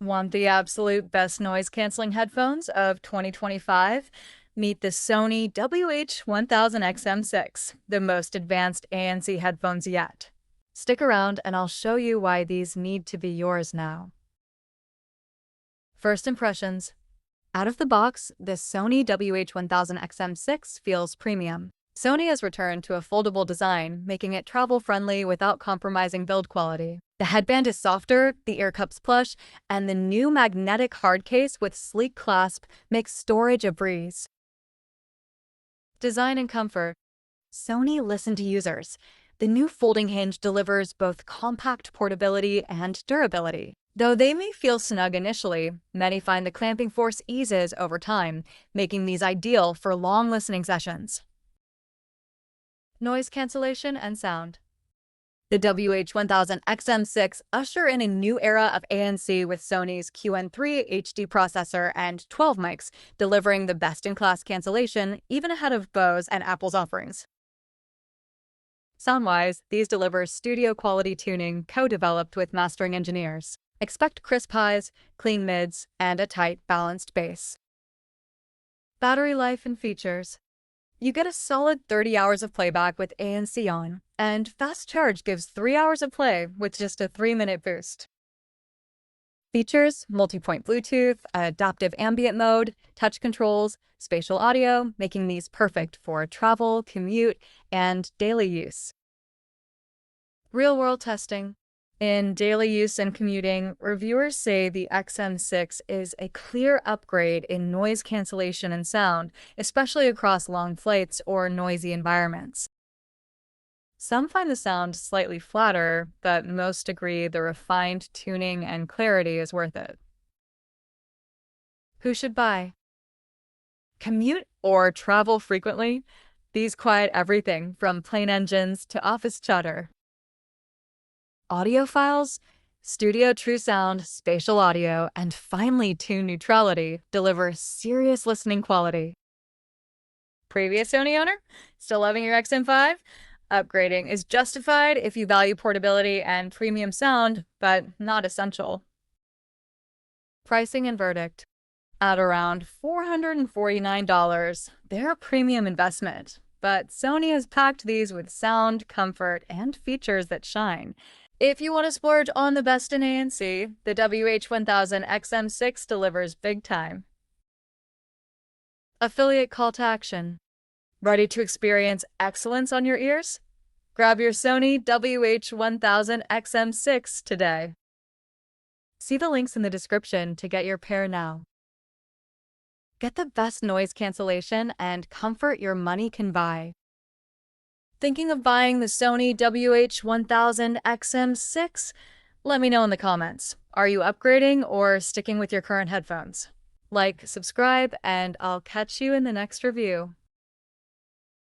Want the absolute best noise-canceling headphones of 2025? Meet the Sony WH-1000XM6, the most advanced ANC headphones yet. Stick around and I'll show you why these need to be yours now. First impressions. Out of the box, the Sony WH-1000XM6 feels premium. Sony has returned to a foldable design, making it travel-friendly without compromising build quality. The headband is softer, the ear cup's plush, and the new magnetic hard case with sleek clasp makes storage a breeze. Design and comfort. Sony listened to users. The new folding hinge delivers both compact portability and durability. Though they may feel snug initially, many find the clamping force eases over time, making these ideal for long listening sessions. Noise cancellation and sound. The WH-1000XM6 usher in a new era of ANC with Sony's QN3 HD processor and 12 mics, delivering the best-in-class cancellation even ahead of Bose and Apple's offerings. Sound-wise, these deliver studio-quality tuning co-developed with mastering engineers. Expect crisp highs, clean mids, and a tight, balanced bass. Battery life and features. You get a solid 30 hours of playback with ANC on, and fast charge gives 3 hours of play with just a 3-minute boost. Features: multi-point Bluetooth, adaptive ambient mode, touch controls, spatial audio, making these perfect for travel, commute, and daily use. Real-world testing. In daily use and commuting, reviewers say the XM6 is a clear upgrade in noise cancellation and sound, especially across long flights or noisy environments. Some find the sound slightly flatter, but most agree the refined tuning and clarity is worth it. Who should buy? Commute or travel frequently? These quiet everything from plane engines to office chatter. Audiophiles? Studio True Sound, spatial audio, and finely tuned neutrality deliver serious listening quality. Previous Sony owner? Still loving your XM5? Upgrading is justified if you value portability and premium sound, but not essential. Pricing and verdict. At around $449, they're a premium investment, but Sony has packed these with sound, comfort, and features that shine. If you want to splurge on the best in ANC, the WH-1000XM6 delivers big time. Affiliate call to action. Ready to experience excellence on your ears? Grab your Sony WH-1000XM6 today. See the links in the description to get your pair now. Get the best noise cancellation and comfort your money can buy. Thinking of buying the Sony WH-1000XM6? Let me know in the comments. Are you upgrading or sticking with your current headphones? Like, subscribe, and I'll catch you in the next review.